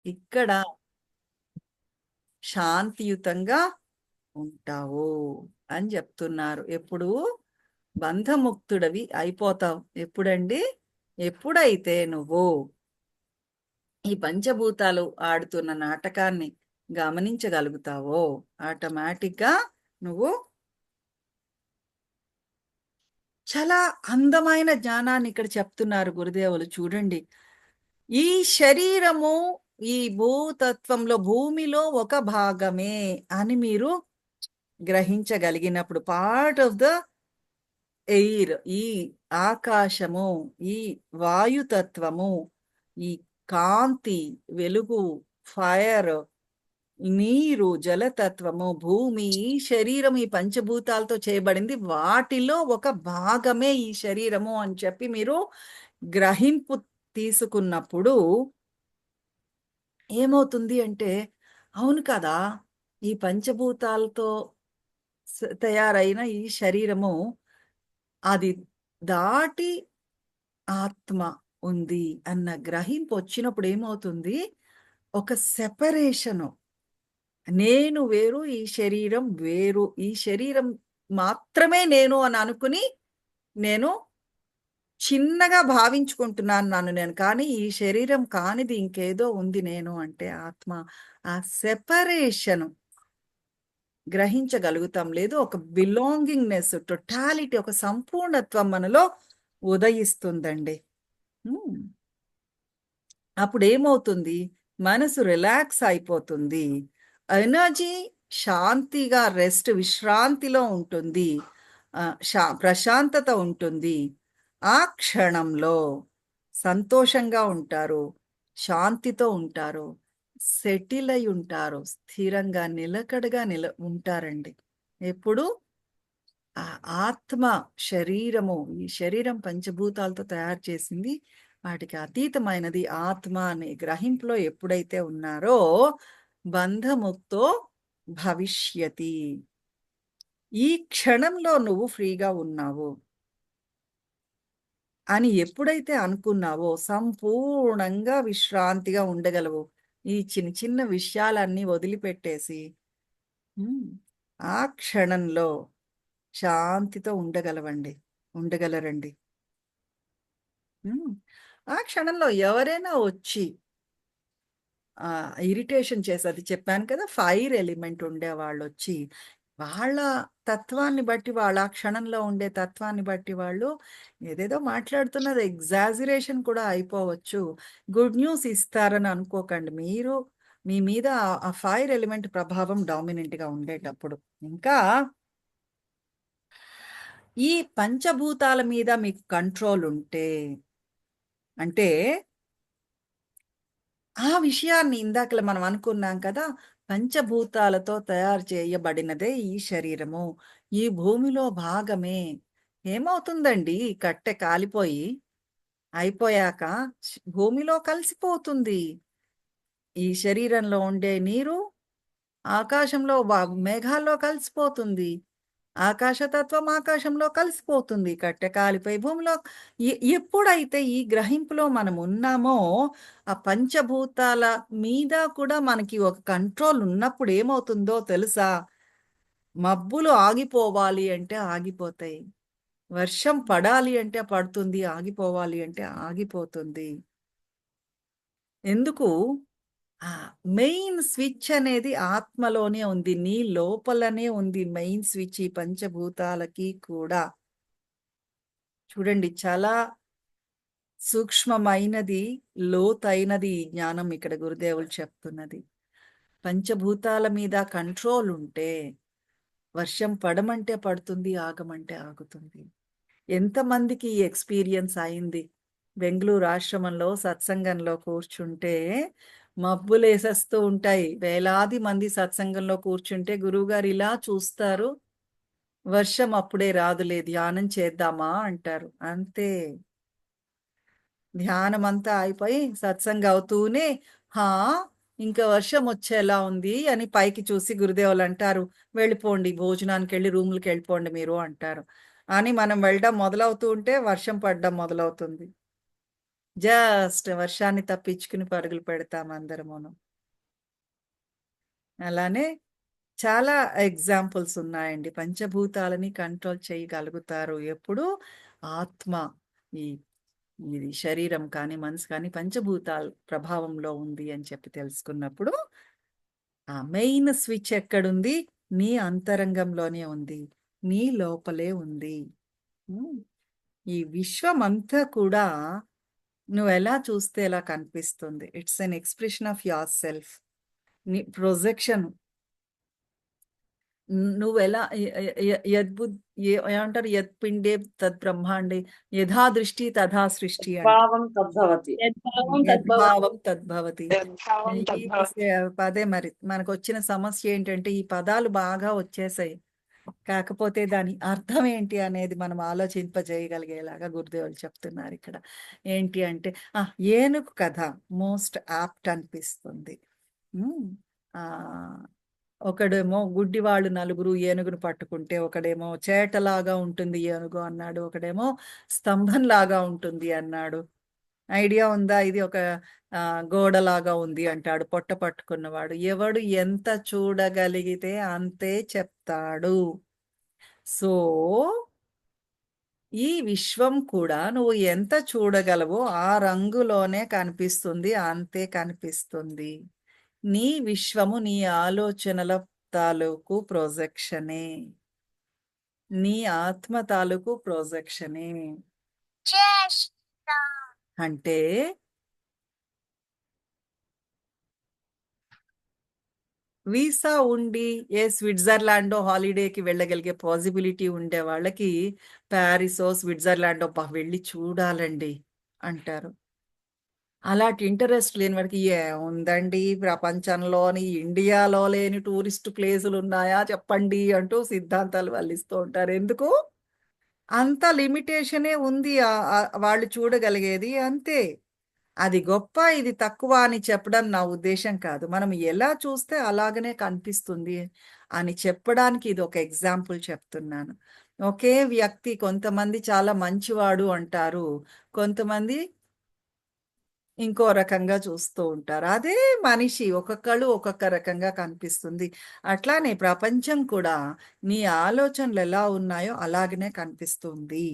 ఇక్కడ శాంతియుతంగా ఉంటావు అని చెప్తున్నారు. ఎప్పుడు బంధముక్తుడవి అయిపోతావు. ఎప్పుడండి? ఎప్పుడైతే నువ్వు ఈ పంచభూతాలు ఆడుతున్న నాటకాన్ని గమనించగలుగుతావో ఆటోమేటిక్‌గా నువ్వు చాలా అందమైన జ్ఞానాన్ని ఇక్కడ చెప్తున్నారు గురుదేవులు చూడండి. ఈ శరీరము ఈ భూతత్వంలో భూమిలో ఒక భాగమే అని మీరు గ్రహించగలిగినప్పుడు పార్ట్ ఆఫ్ ద ఎయిర్ ఈ ఆకాశము, ఈ వాయుతత్వము, ఈ కాంతి, వెలుగు, ఫైర్, నీరు, జలతత్వము, భూమి, ఈ శరీరం ఈ పంచభూతాలతో చేయబడింది. వాటిలో ఒక భాగమే ఈ శరీరము అని చెప్పి మీరు గ్రహింపు తీసుకున్నప్పుడు ఏమవుతుంది అంటే, అవును కదా! ఈ పంచభూతాలతో తయారైన ఈ శరీరము అది దాటి ఆత్మ ఉంది అన్న గ్రహింపొచ్చినప్పుడు ఏమవుతుంది? ఒక సెపరేషను. నేను వేరు, ఈ శరీరం వేరు. ఈ శరీరం మాత్రమే నేను అని అనుకుని, నేను చిన్నగా భావించుకుంటున్నాను నన్ను నేను. కానీ ఈ శరీరం కానిది ఇంకేదో ఉంది నేను అంటే ఆత్మ. ఆ సెపరేషను గ్రహించగలుగుతాం. లేదు ఒక బిలాంగింగ్‌నెస్, టోటాలిటీ ఒక సంపూర్ణత్వం మనలో ఉదయిస్తుందండి. హ్మ్. అప్పుడేమవుతుంది? మనసు రిలాక్స్ అయిపోతుంది. ఎనర్జీ శాంతిగా విశ్రాంతిలో ఉంటుంది. ప్రశాంతత ఉంటుంది. ఆ క్షణంలో సంతోషంగా ఉంటారు. శాంతితో ఉంటారు. సెటిల్ అయి ఉంటారు. స్థిరంగా నిలకడగా ఉంటారండి. ఎప్పుడు ఆ ఆత్మ శరీరము, ఈ శరీరం పంచభూతాలతో తయారు చేసింది. వాటికి అతీతమైనది ఆత్మ అనే గ్రహింపులో ఎప్పుడైతే ఉన్నారో, బంధముక్తో భవిష్యతి. ఈ క్షణంలో నువ్వు ఫ్రీగా ఉన్నావు అని ఎప్పుడైతే అనుకున్నావో, సంపూర్ణంగా విశ్రాంతిగా ఉండగలవు. ఈ చిన్న చిన్న విషయాలన్నీ వదిలిపెట్టేసి హ్మ్. ఆ క్షణంలో శాంతితో ఉండగలరండి. హ్మ్. ఆ క్షణంలో ఎవరైనా వచ్చి ఇరిటేషన్ చేసి అది చెప్పాను కదా! ఫైర్ ఎలిమెంట్ ఉండేవాళ్ళొచ్చి, వాళ్ళ తత్వాన్ని బట్టి ఆ క్షణంలో ఉండే తత్వాన్ని బట్టి వాళ్ళు ఏదేదో మాట్లాడుతున్నది ఎగ్జాజరేషన్ కూడా అయిపోవచ్చు. గుడ్ న్యూస్ ఇస్తారని అనుకోకండి. మీ మీద ఆ ఫైర్ ఎలిమెంట్ ప్రభావం డామినెంట్‌గా ఉండేటప్పుడు. ఇంకా ఈ పంచభూతాల మీద మీకు కంట్రోల్ ఉంటే అంటే ఆ విషయాన్ని ఇందాకల మనం అనుకున్నాం కదా! పంచభూతాలతో తయారు చేయబడినదే ఈ శరీరము. ఈ భూమిలో భాగమే. ఏమవుతుందండి ఈ కట్టె కాలిపోయి, అయిపోయాక భూమిలో కలిసిపోతుంది. ఈ శరీరంలో ఉండే నీరు ఆకాశంలో మేఘాల్లో కలిసిపోతుంది. ఆకాశతత్వం ఆకాశంలో కలిసిపోతుంది. కట్టె కాలిపోయి భూమిలో ఎప్పుడైతే ఈ గ్రహింపులో మనం ఉన్నామో, ఆ పంచభూతాల మీద కూడా మనకి ఒక కంట్రోల్ ఉన్నప్పుడు ఏమవుతుందో తెలుసా? మబ్బులు ఆగిపోవాలి అంటే ఆగిపోతాయి. వర్షం పడాలి అంటే పడుతుంది. ఆగిపోవాలి అంటే ఆగిపోతుంది. ఎందుకు? ఆ! మెయిన్ స్విచ్ అనేది ఆత్మలోనే ఉంది. నీ లోపలనే ఉంది మెయిన్ స్విచ్ ఈ పంచభూతాలకి కూడా. చూడండి చాలా సూక్ష్మమైనది, లోతైనది ఈ జ్ఞానం ఇక్కడ గురుదేవులు చెప్తున్నది. పంచభూతాల మీద కంట్రోల్ ఉంటే వర్షం పడమంటే పడుతుంది, ఆగమంటే ఆగుతుంది. ఎంతమందికి ఈ ఎక్స్‌పీరియన్స్ అయింది? బెంగుళూరు ఆశ్రమంలో సత్సంగంలో కూర్చుంటే మబ్బులేసేస్తూ ఉంటాయి. వేలాది మంది సత్సంగంలో కూర్చుంటే గురువుగారు ఇలా చూస్తారు. వర్షం అప్పుడే రాదులే ధ్యానం చేద్దామా అంటారు. అంతే. ధ్యానమంతా అయిపోయి సత్సంగం అవుతూనే హా! ఇంక వర్షం వచ్చేలా ఉంది అని పైకి చూసి గురుదేవులంటారు. వెళ్ళిపోండి భోజనానికెళ్ళి రూములకెళ్ళిపోండి మీరు అంటారు. అని మనం వెళ్ళడం మొదలవుతూ ఉంటే వర్షం పడడం మొదలవుతుంది. జస్ట్ వర్షాన్ని తప్పించుకుని పరుగులు పెడతాం అందరమును. అలానే చాలా ఎగ్జాంపుల్స్ ఉన్నాయండి. పంచభూతాలని కంట్రోల్ చేయగలుగుతారు. ఎప్పుడు ఆత్మ ఈ ఇది శరీరం కానీ, మనసు కానీ పంచభూతాల ప్రభావంలో ఉంది అని చెప్పి తెలుసుకున్నప్పుడు, ఆ మెయిన్ స్విచ్ ఎక్కడుంది? నీ అంతరంగంలోనే ఉంది. నీ లోపలే ఉంది. హ్మ్. ఈ విశ్వమంతా కూడా నువ్వెలా చూస్తే ఎలా కనిపిస్తుంది. It's an expression of your self. నీ ప్రొజెక్షన్. నువ్వెలా ఎ ఎ ఎ యద్బుద్ ఏమంటారు? యత్పిండే తద్బ్రహ్మాండే యథా దృష్టి తథా సృష్టి అంటారు. భావం తద్భవతి. యద్భావం తద్భవతి. యద్భావం తద్భవతి. యద్భావం ఈ తద్భవతి. పదే మరి మనకొచ్చిన సమస్య ఏంటంటే, ఈ పదాలు బాగా వచ్చేసాయి. కాకపోతే దాని అర్థం ఏంటి అనేది మనం ఆలోచింపజేయగలిగేలాగా గురుదేవులు చెప్తున్నారిక్కడ. ఏంటి అంటే, ఏనుగు కథ మోస్ట్ యాప్ట్ అనిపిస్తుంది. హ్మ్. ఆహ్, ఒకడేమో గుడ్డివాళ్ళు నలుగురు ఏనుగును పట్టుకుంటే, ఒకడేమో చేటలాగా ఉంటుంది ఏనుగు అన్నాడు. ఒకడేమో స్తంభంలాగా ఉంటుంది అన్నాడు. ఐడియా ఉందా? ఇది ఒక గోడలాగా ఉంది అంటాడు పొట్ట పట్టుకున్నవాడు. ఎవడు ఎంత చూడగలిగితే అంతే చెప్తాడు. సో, ఈ విశ్వం కూడా నువ్వు ఎంత చూడగలవో ఆ రంగులోనే కనిపిస్తుంది. అంతే కనిపిస్తుంది. నీ విశ్వము నీ ఆలోచనల తాలూకు ప్రొజెక్షనే. నీ ఆత్మ తాలూకు ప్రొజెక్షనే. అంటే వీసా ఉండి స్విట్జర్లాండో హాలిడేకి వెళ్ళగలిగే పాసిబిలిటీ ఉండే వాళ్ళకి ప్యారిసో, స్విట్జర్లాండో వెళ్ళి చూడాలండి అంటారు. అలాంటి ఇంట్రెస్ట్ లేని వాడికి ఏముందండి ప్రపంచంలోని ఇండియాలో లేని టూరిస్ట్ ప్లేసులు ఉన్నాయా చెప్పండి అంటూ సిద్ధాంతాలు వల్లిస్తూ ఉంటారు. ఎందుకు? అంత లిమిటేషనే ఉంది. వాళ్ళు చూడగలిగేది అంతే. అది గొప్ప, ఇది తక్కువ అని చెప్పడం నా ఉద్దేశ్యం కాదు. మనం ఎలా చూస్తే అలాగనే కనిపిస్తుంది అని చెప్పడానికి ఇదొక ఎగ్జాంపుల్ చెప్తున్నాను. ఒకే వ్యక్తి కొంతమంది చాలా మంచివాడు అంటారు. కొంతమంది ఇంకో రకంగా చూస్తూ ఉంటారు. అదే మనిషి ఒక్కొక్కళ్ళు ఒక్కొక్క రకంగా కనిపిస్తుంది. అట్లానే ప్రపంచం కూడా నీ ఆలోచనలు ఎలా ఉన్నాయో అలాగనే కనిపిస్తుంది.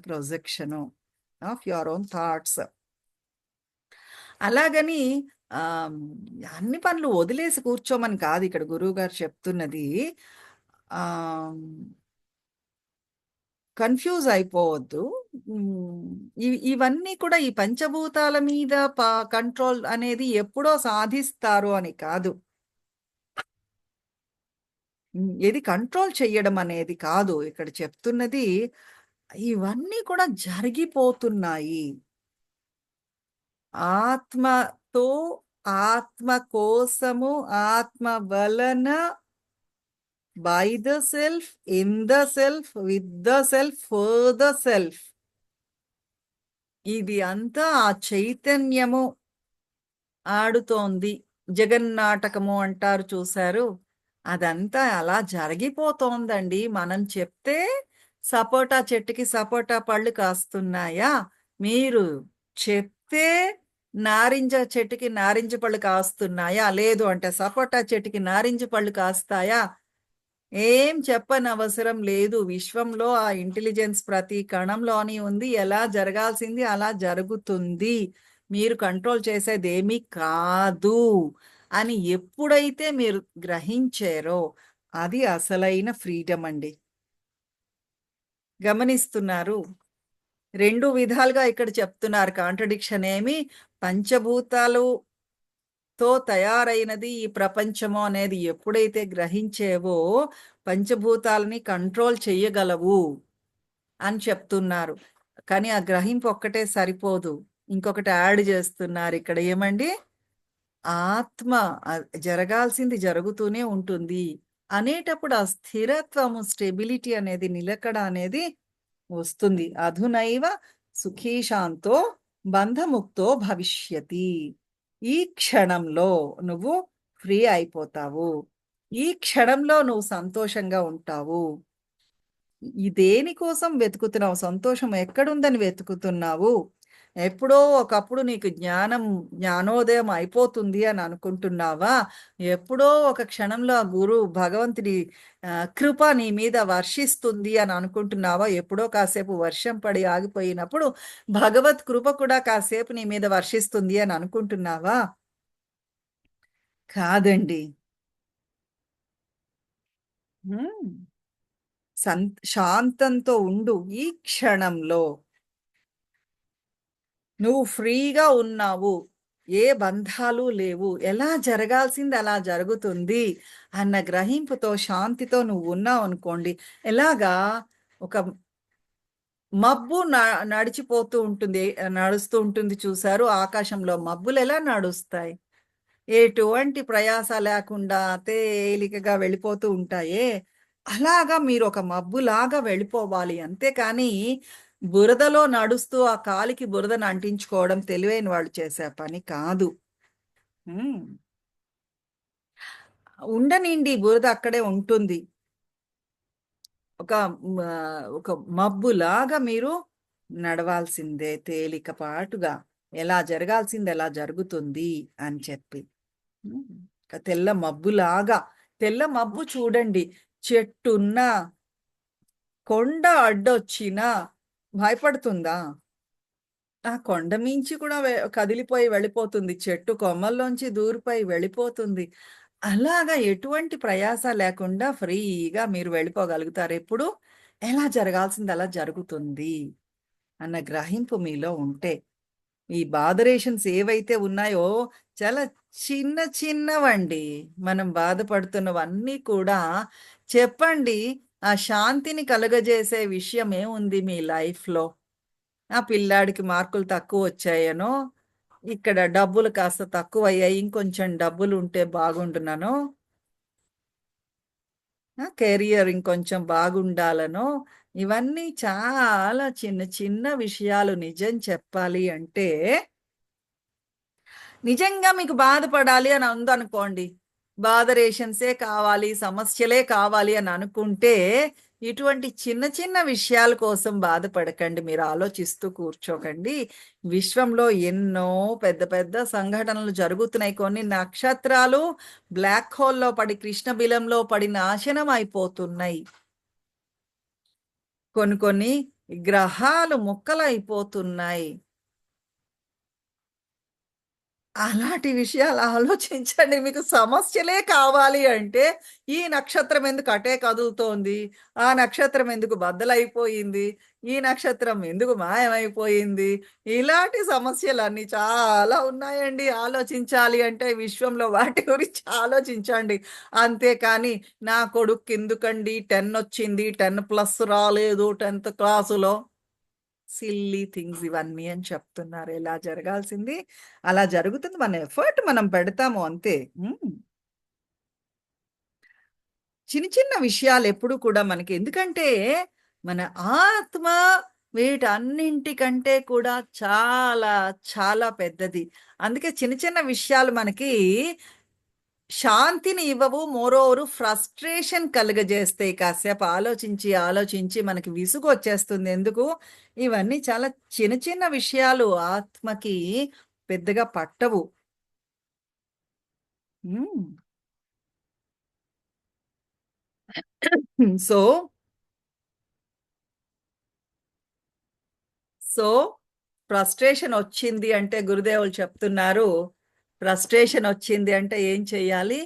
Projection of your own thoughts. అలాగని ఆహ్, అన్ని పనులు వదిలేసి కూర్చోమని కాదు ఇక్కడ గురువుగారు చెప్తున్నది. ఆహ్, కన్‌ఫ్యూజ్ అయిపోవద్దు. హ్మ్. ఇవన్నీ కూడా ఈ పంచభూతాల మీద కంట్రోల్ అనేది ఎప్పుడో సాధిస్తారు అని కాదు. ఏది కంట్రోల్ చెయ్యడం అనేది కాదు. ఇక్కడ చెప్తున్నది ఇవన్నీ కూడా జరిగిపోతున్నాయి. ఆత్మతో, ఆత్మ కోసము, ఆత్మ వలన, by the self, in the self, with the self, for the self. ఇది అంతా ఆ చైతన్యము ఆడుతోంది. జగన్నాటకము అంటారు చూసారు? అదంతా అలా జరిగిపోతోందండి. మనం చెప్తే సపోటా చెట్టుకి సపోటా పళ్ళు కాస్తున్నాయా? మీరు చెప్తే నారింజ చెట్టుకి నారింజ పళ్ళు కాస్తున్నాయా? లేదు అంటే సపోటా చెట్టుకి నారింజ పళ్ళు కాస్తాయా? ఏం చెప్పనవసరం లేదు. విశ్వంలో ఆ ఇంటెలిజెన్స్ ప్రతి కణంలోని ఉంది. ఎలా జరగాల్సింది అలా జరుగుతుంది. మీరు కంట్రోల్ చేసేదేమీ కాదు అని ఎప్పుడైతే మీరు గ్రహించారో అది అసలైన ఫ్రీడమ్ అండి. గమనిస్తున్నారు? 2 విధాలుగా ఇక్కడ చెప్తున్నారు. కాంట్రడిక్షన్ ఏమి పంచభూతాలుతో తయారైనది ఈ ప్రపంచము అనేది ఎప్పుడైతే గ్రహించేవో పంచభూతాలని కంట్రోల్ చెయ్యగలవు అని చెప్తున్నారు. కానీ ఆ గ్రహింపు ఒక్కటే సరిపోదు. ఇంకొకటి యాడ్ చేస్తున్నారు ఇక్కడ ఏమండి? ఆత్మ జరగాల్సింది జరుగుతూనే ఉంటుంది అనేటప్పుడు ఆ స్థిరత్వము, స్టెబిలిటీ అనేది, నిలకడ అనేది వస్తుంది. అధునైవ సుఖీ శాంతో బంధముక్తో భవిష్యతి. ఈ క్షణంలో నువ్వు ఫ్రీ అయిపోతావు. ఈ క్షణంలో నువ్వు సంతోషంగా ఉంటావు. దేనికోసం వెతుకుతున్నావు? సంతోషం ఎక్కడుందని వెతుకుతున్నావు? ఎప్పుడో ఒకప్పుడు నీకు జ్ఞానోదయం అయిపోతుంది అని అనుకుంటున్నావా? ఎప్పుడో ఒక క్షణంలో ఆ భగవంతుడి కృప నీ మీద వర్షిస్తుంది అని అనుకుంటున్నావా? ఎప్పుడో కాసేపు వర్షం పడి ఆగిపోయినప్పుడు భగవత్ కృప కూడా కాసేపు నీ మీద వర్షిస్తుంది అని అనుకుంటున్నావా? కాదండి. హ్మ్. శాంతంతో ఉండు. ఈ క్షణంలో నువ్వు ఫ్రీగా ఉన్నావు. ఏ బంధాలు లేవు. ఎలా జరగాల్సింది అలా జరుగుతుంది అన్న గ్రహింపుతో, శాంతితో నువ్వున్నావనుకోండి, ఎలాగా ఒక మబ్బు నడిచిపోతూ ఉంటుంది. నడుస్తూ ఉంటుంది చూసారు. ఆకాశంలో మబ్బులెలా నడుస్తాయి? ఎటువంటి ప్రయాస లేకుండా తేలికగా వెళ్ళిపోతూ ఉంటాయే, అలాగా మీరొక మబ్బులాగా వెళ్ళిపోవాలి. అంతేకానీ, బురదలో నడుస్తూ ఆ కాలికి బురదను అంటించుకోవడం తెలివైన వాళ్ళు చేసే పని కాదు. హ్మ్. ఉండనీండి బురద అక్కడే ఉంటుంది. ఒక ఒక మబ్బులాగా మీరు నడవాల్సిందే తేలికపాటుగా. ఎలా జరగాల్సింది ఎలా జరుగుతుంది అని చెప్పి. హ్మ్. తెల్ల మబ్బులాగా. తెల్ల మబ్బు చూడండి. చెట్టున్నా, కొండ అడ్డొచ్చినా భయపడుతుందా? ఆ కొండ మించి కూడా కదిలిపోయి వెళ్ళిపోతుంది. చెట్టు కొమ్మల్లోంచి దూరిపోయి వెళ్ళిపోతుంది. అలాగా ఎటువంటి ప్రయాస లేకుండా ఫ్రీగా మీరు వెళ్ళిపోగలుగుతారు. ఎప్పుడు? ఎలా జరగాల్సింది అలా జరుగుతుంది అన్న గ్రహింపు మీలో ఉంటే. ఈ బాదరేషన్స్ ఏవైతే ఉన్నాయో చాలా చిన్న చిన్నవండి. మనం బాధపడుతున్నవన్నీ కూడా చెప్పండి. ఆ శాంతిని కలుగజేసే విషయం ఏముంది మీ లైఫ్‌లో? ఆ పిల్లాడికి మార్కులు తక్కువొచ్చాయనో, ఇక్కడ డబ్బులు కాస్త తక్కువయ్యాయి. ఇంకొంచెం డబ్బులుంటే బాగుండుననో, కెరియర్ ఇంకొంచెం బాగుండాలనో, ఇవన్నీ చాలా చిన్న చిన్న విషయాలు నిజం చెప్పాలి అంటే నిజంగా మీకు బాధపడాలి అని ఉందనుకోండి. బాదరేషన్సే కావాలి, సమస్యలే కావాలి అని అనుకుంటే, ఇటువంటి చిన్న చిన్న విషయాల కోసం బాధపడకండి. మీరు ఆలోచిస్తూ కూర్చోకండి. విశ్వంలో ఎన్నో పెద్ద పెద్ద సంఘటనలు జరుగుతున్నాయి. కొన్ని నక్షత్రాలు బ్లాక్ హోల్‌లో పడి, కృష్ణబిలంలో పడి నాశనం అయిపోతున్నాయి. కొన్ని కొన్ని గ్రహాలు ముక్కలైపోతున్నాయి. అలాంటి విషయాలు ఆలోచించండి. మీకు సమస్యలే కావాలి అంటే, ఈ నక్షత్రం ఎందుకు అటే కదులుతోంది? ఆ నక్షత్రం ఎందుకు బద్దలైపోయింది? ఈ నక్షత్రం ఎందుకు మాయమైపోయింది? ఇలాంటి సమస్యలన్నీ చాలా ఉన్నాయండి. ఆలోచించాలి అంటే విశ్వంలో వాటి గురించి ఆలోచించండి. అంతేకాని నా కొడుక్కెందుకండి 10 వచ్చింది, 10 ప్లస్ రాలేదు 10థ్ క్లాసులో. సిల్లీ థింగ్స్ ఇవన్నీ అని చెప్తున్నారు. ఎలా జరగాల్సింది అలా జరుగుతుంది. మన ఎఫర్ట్ మనం పెడతాము అంతే. హ్మ్. చిన్న చిన్న విషయాలెప్పుడు కూడా మనకి ఎందుకంటే, మన ఆత్మ వీటన్నింటికంటే కూడా చాలా, చాలా పెద్దది. అందుకే చిన్న చిన్న విషయాలు మనకి శాంతిని ఇవ్వవు. మోరోవర్ ఫ్రస్ట్రేషన్ కలుగజేస్తాయి. కాసేపు ఆలోచించి, ఆలోచించి మనకి విసుగొచ్చేస్తుంది. ఎందుకు? ఇవన్నీ చాలా చిన్న చిన్న విషయాలు ఆత్మకి పెద్దగా పట్టవు. హ్మ్. సో, సో ఫ్రస్ట్రేషనొచ్చింది అంటే గురుదేవులు చెప్తున్నారు. ఫ్రస్ట్రేషనొచ్చింది అంటే ఏం చెయ్యాలి?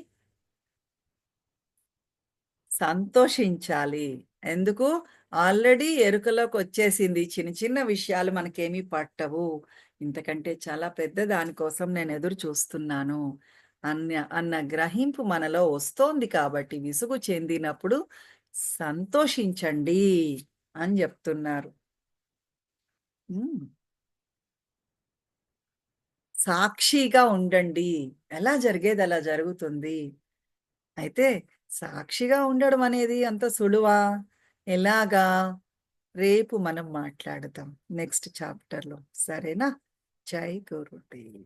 సంతోషించాలి. ఎందుకు? ఆల్రెడీ ఎరుకలోకొచ్చేసింది. చిన్న చిన్న విషయాలు మనకేమీ పట్టవు. ఇంతకంటే చాలా పెద్ద దాని కోసం నేనెదురు చూస్తున్నాను. అన్న గ్రహింపు మనలో వస్తోంది కాబట్టి విసుగు చెందినప్పుడు సంతోషించండి అని జెప్తున్నారు. హ్మ్. సాక్షిగా ఉండండి. ఎలా జరిగేది అలా జరుగుతుంది. అయితే సాక్షిగా ఉండడం అనేది అంత సులువా? ఎలాగా? రేపు మనం మాట్లాడదాం నెక్స్ట్ చాప్టర్‌లో. సరేనా? జై గురుదేవ్.